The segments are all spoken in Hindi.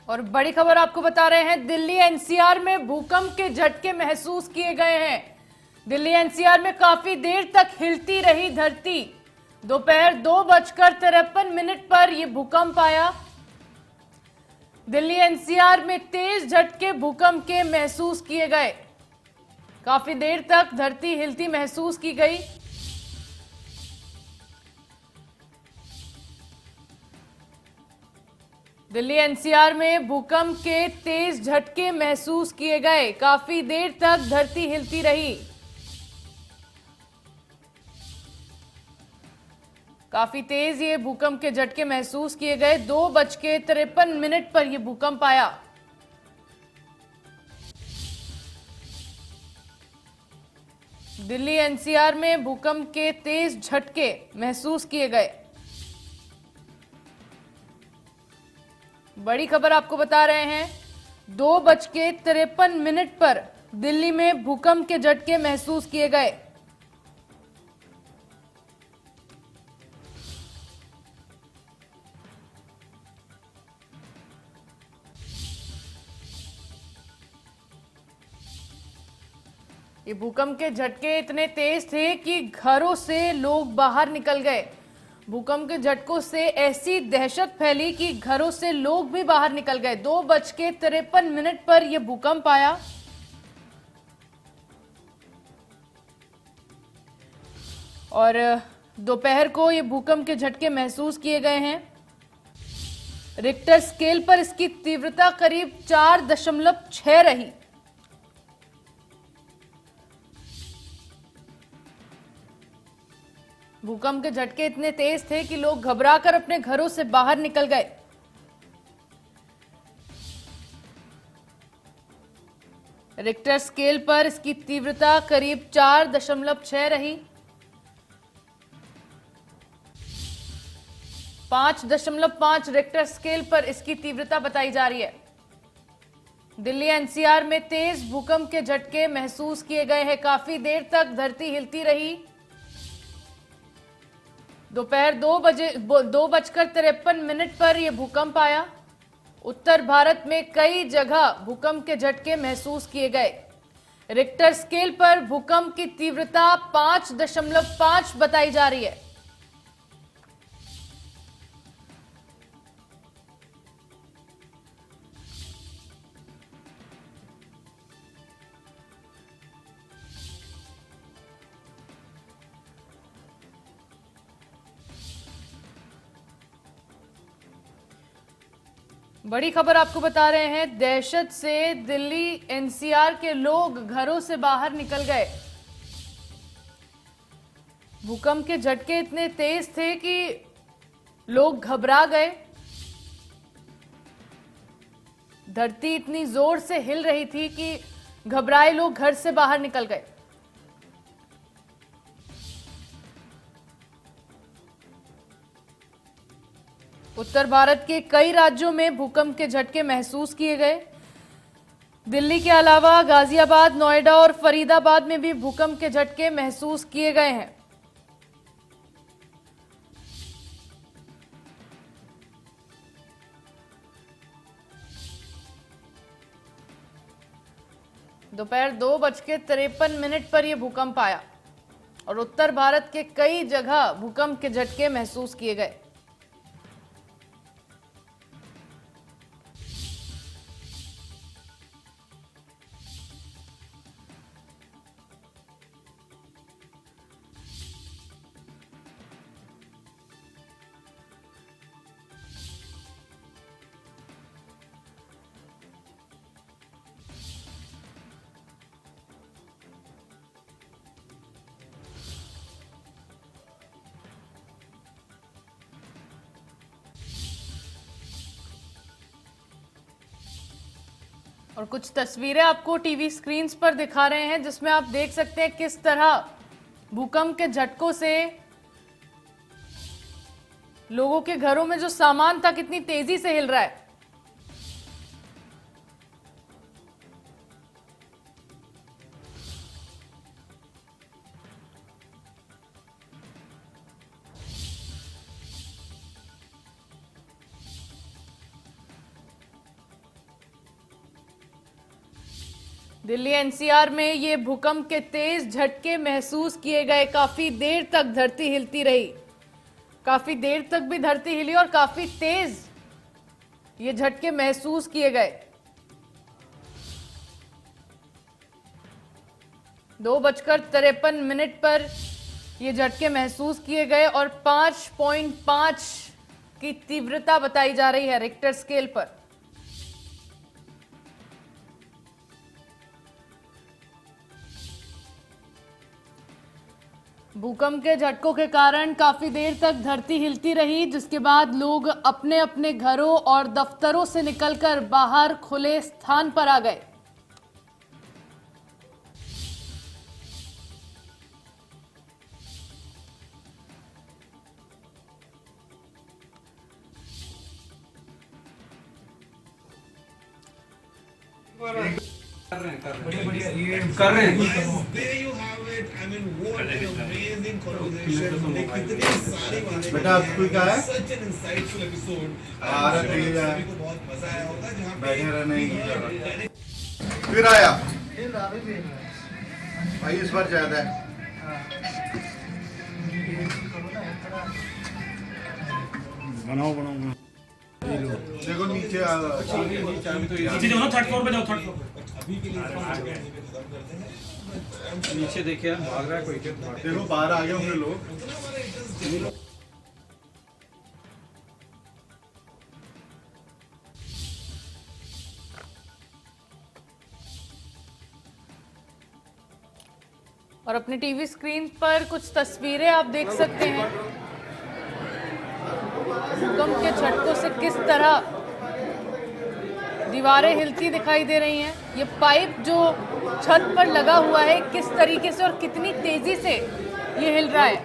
और बड़ी खबर आपको बता रहे हैं, दिल्ली एनसीआर में भूकंप के झटके महसूस किए गए हैं। दिल्ली एनसीआर में काफी देर तक हिलती रही धरती। दोपहर 2:53 पर यह भूकंप आया। दिल्ली एनसीआर में तेज झटके भूकंप के महसूस किए गए। काफी देर तक धरती हिलती महसूस की गई। दिल्ली एनसीआर में भूकंप के तेज झटके महसूस किए गए। काफी देर तक धरती हिलती रही। काफी तेज ये भूकंप के झटके महसूस किए गए। 2:53 पर यह भूकंप आया। दिल्ली एनसीआर में भूकंप के तेज झटके महसूस किए गए। बड़ी खबर आपको बता रहे हैं, 2:53 पर दिल्ली में भूकंप के झटके महसूस किए गए। ये भूकंप के झटके इतने तेज थे कि घरों से लोग बाहर निकल गए। भूकंप के झटकों से ऐसी दहशत फैली कि घरों से लोग भी बाहर निकल गए। 2:53 पर यह भूकंप आया। और दोपहर को ये भूकंप के झटके महसूस किए गए हैं। रिक्टर स्केल पर इसकी तीव्रता करीब 4.6 रही। भूकंप के झटके इतने तेज थे कि लोग घबराकर अपने घरों से बाहर निकल गए। रिक्टर स्केल पर इसकी तीव्रता करीब 4.6 रही। 5.5 रिक्टर स्केल पर इसकी तीव्रता बताई जा रही है। दिल्ली एनसीआर में तेज भूकंप के झटके महसूस किए गए हैं। काफी देर तक धरती हिलती रही। दोपहर 2:53 पर यह भूकंप आया। उत्तर भारत में कई जगह भूकंप के झटके महसूस किए गए। रिक्टर स्केल पर भूकंप की तीव्रता 5.5 बताई जा रही है। बड़ी खबर आपको बता रहे हैं, दहशत से दिल्ली एनसीआर के लोग घरों से बाहर निकल गए। भूकंप के झटके इतने तेज थे कि लोग घबरा गए। धरती इतनी जोर से हिल रही थी कि घबराए लोग घर से बाहर निकल गए। उत्तर भारत के कई राज्यों में भूकंप के झटके महसूस किए गए। दिल्ली के अलावा गाजियाबाद, नोएडा और फरीदाबाद में भी भूकंप के झटके महसूस किए गए हैं। दोपहर 2:53 पर यह भूकंप आया और उत्तर भारत के कई जगह भूकंप के झटके महसूस किए गए। और कुछ तस्वीरें आपको टीवी स्क्रीन्स पर दिखा रहे हैं, जिसमें आप देख सकते हैं किस तरह भूकंप के झटकों से लोगों के घरों में जो सामान था कितनी तेजी से हिल रहा है। दिल्ली एनसीआर में ये भूकंप के तेज झटके महसूस किए गए। काफी देर तक धरती हिलती रही, काफी देर तक भी धरती हिली और काफी तेज ये झटके महसूस किए गए। 2:53 पर ये झटके महसूस किए गए और 5.5 की तीव्रता बताई जा रही है रिक्टर स्केल पर। भूकंप के झटकों के कारण काफी देर तक धरती हिलती रही, जिसके बाद लोग अपने अपने घरों और दफ्तरों से निकलकर बाहर खुले स्थान पर आ गए। बढ़िया ये कर रहे हैं। बेटा आप कोई का है? बैठे रहने ही फिर आया भाई इस बार ज्यादा है। बनाओ बनाओ देखो नीचे नीचे जाओ ना, थर्ड फ्लोर पे जाओ, थर्ड फ्लोर नीचे देखिए भाग रहा है कोई। देखो बाहर आ गए होंगे लोग। और अपने टीवी स्क्रीन पर कुछ तस्वीरें आप देख सकते हैं भूकंप के झटकों से किस तरह दीवारें हिलती दिखाई दे रही हैं। ये पाइप जो छत पर लगा हुआ है किस तरीके से और कितनी तेजी से ये हिल रहा है।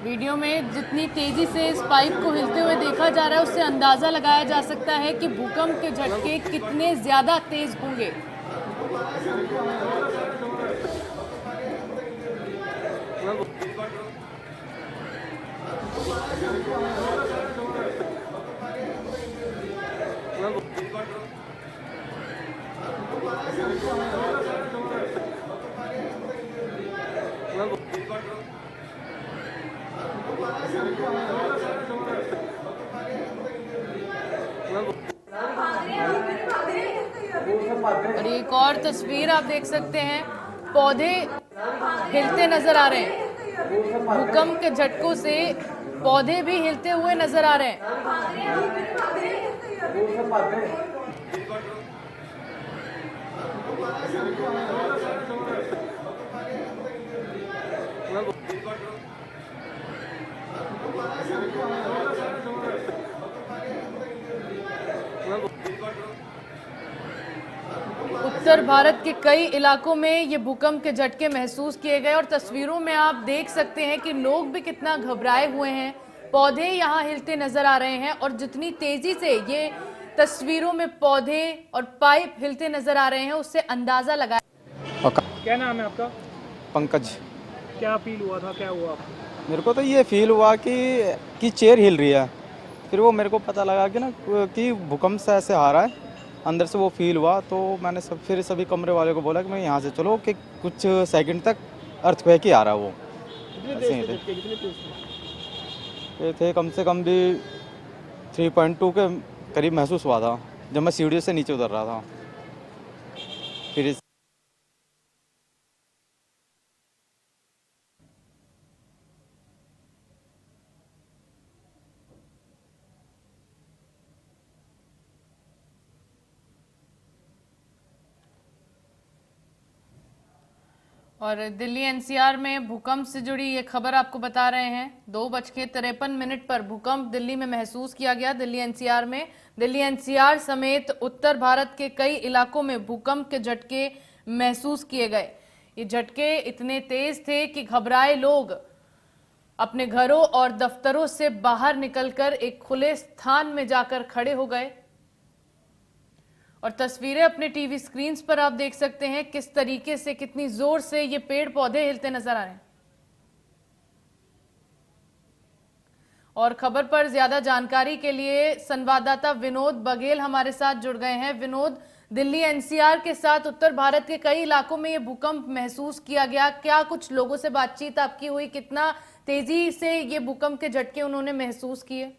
वीडियो में जितनी तेजी से इस पाइप को हिलते हुए देखा जा रहा है, उससे अंदाजा लगाया जा सकता है कि भूकंप के झटके कितने ज्यादा तेज होंगे। और एक और तस्वीर आप देख सकते हैं, पौधे हिलते नजर आ रहे हैं। भूकंप के झटकों से पौधे भी हिलते हुए नजर आ रहे हैं। उत्तर भारत के कई इलाकों में ये भूकंप के झटके महसूस किए गए और तस्वीरों में आप देख सकते हैं कि लोग भी कितना घबराए हुए हैं। पौधे यहाँ हिलते नजर आ रहे हैं और जितनी तेजी से ये तस्वीरों में पौधे और पाइप हिलते नजर आ रहे हैं, उससे अंदाजा लगाया। क्या नाम है आपका? पंकज। क्या फील हुआ था, क्या हुआ आपको? मेरे को तो ये फील हुआ कि चेयर हिल रही है। फिर वो मेरे को पता लगा कि ना कि भूकंप से ऐसे आ रहा है, अंदर से वो फील हुआ। तो मैंने फिर सभी कमरे वाले को बोला कि मैं यहाँ से चलो कि कुछ सेकंड तक अर्थक्वेक ही आ रहा है। वो ऐसे ही थे कम से कम भी 3.2 के करीब महसूस हुआ था जब मैं सीढ़ियों से नीचे उतर रहा था। फिर और दिल्ली एनसीआर में भूकंप से जुड़ी ये खबर आपको बता रहे हैं। 2:53 पर भूकंप दिल्ली में महसूस किया गया। दिल्ली एनसीआर में, दिल्ली एनसीआर समेत उत्तर भारत के कई इलाकों में भूकंप के झटके महसूस किए गए। ये झटके इतने तेज थे कि घबराए लोग अपने घरों और दफ्तरों से बाहर निकलकर एक खुले स्थान में जाकर खड़े हो गए। और तस्वीरें अपने टीवी स्क्रीन पर आप देख सकते हैं किस तरीके से, कितनी जोर से ये पेड़ पौधे हिलते नजर आ रहे हैं। और खबर पर ज्यादा जानकारी के लिए संवाददाता विनोद बघेल हमारे साथ जुड़ गए हैं। विनोद, दिल्ली एनसीआर के साथ उत्तर भारत के कई इलाकों में ये भूकंप महसूस किया गया, क्या कुछ लोगों से बातचीत आपकी हुई, कितना तेजी से ये भूकंप के झटके उन्होंने महसूस किए?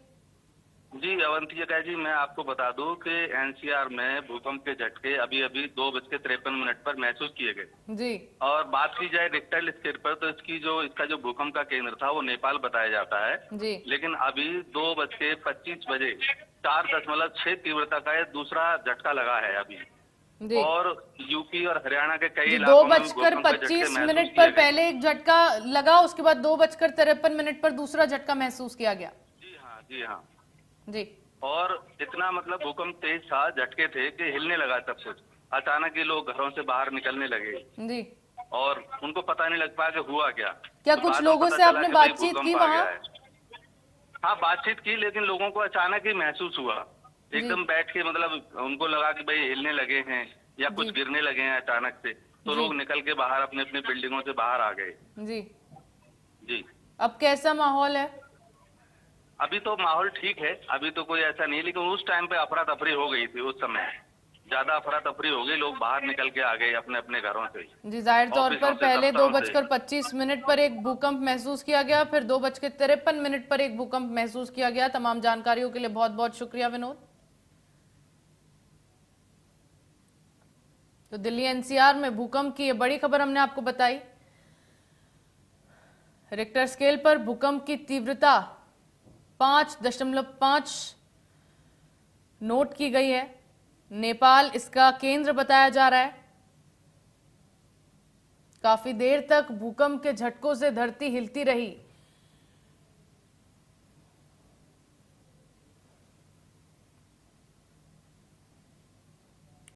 जी अवंतिका जी, मैं आपको बता दूं कि एनसीआर में भूकंप के झटके अभी 2:53 पर महसूस किए गए जी। और बात की जाए रिक्टर स्केल पर तो इसका जो भूकंप का केंद्र था वो नेपाल बताया जाता है जी। लेकिन अभी 2:25 बजे 4.6 तीव्रता का ये दूसरा झटका लगा है अभी जी। और यूपी और हरियाणा के कई जी, इलाकों में 2:25 पर पहले एक झटका लगा, उसके बाद 2:53 पर दूसरा झटका महसूस किया गया। जी हाँ, जी हाँ जी। और इतना मतलब भूकंप तेज था, झटके थे कि हिलने लगा सब कुछ। अचानक ये लोग घरों से बाहर निकलने लगे जी। और उनको पता नहीं लग पाया कि हुआ क्या। क्या तो कुछ बाद में लोगों पता से चला आपने कि भाई बातचीत भूकंप की आ वहाँ? गया है। हाँ, बातचीत की, लेकिन लोगों को अचानक ही महसूस हुआ, एकदम बैठ के मतलब उनको लगा कि भाई हिलने लगे हैं या कुछ गिरने लगे हैं अचानक से, तो लोग निकल के बाहर अपने अपने बिल्डिंगों से बाहर आ गए। जी। जी। अब कैसा माहौल है? अभी तो माहौल ठीक है, अभी तो कोई ऐसा नहीं, लेकिन उस टाइम पे अफरा तफरी हो गई थी। उस समय ज्यादा अफरा तफरी हो गई, लोग बाहर निकल के आ गए अपने अपने घरों से। जी, जाहिर तौर ऑफिसों पर से, पहले दफ्तरों से। 2:25 पर एक भूकंप महसूस किया गया, फिर 2:53 पर एक भूकंप महसूस किया गया। तमाम जानकारियों के लिए बहुत बहुत शुक्रिया विनोद। तो दिल्ली एनसीआर में भूकंप की ये बड़ी खबर हमने आपको बताई। रिक्टर स्केल पर भूकंप की तीव्रता 5.5 नोट की गई है। नेपाल इसका केंद्र बताया जा रहा है। काफी देर तक भूकंप के झटकों से धरती हिलती रही।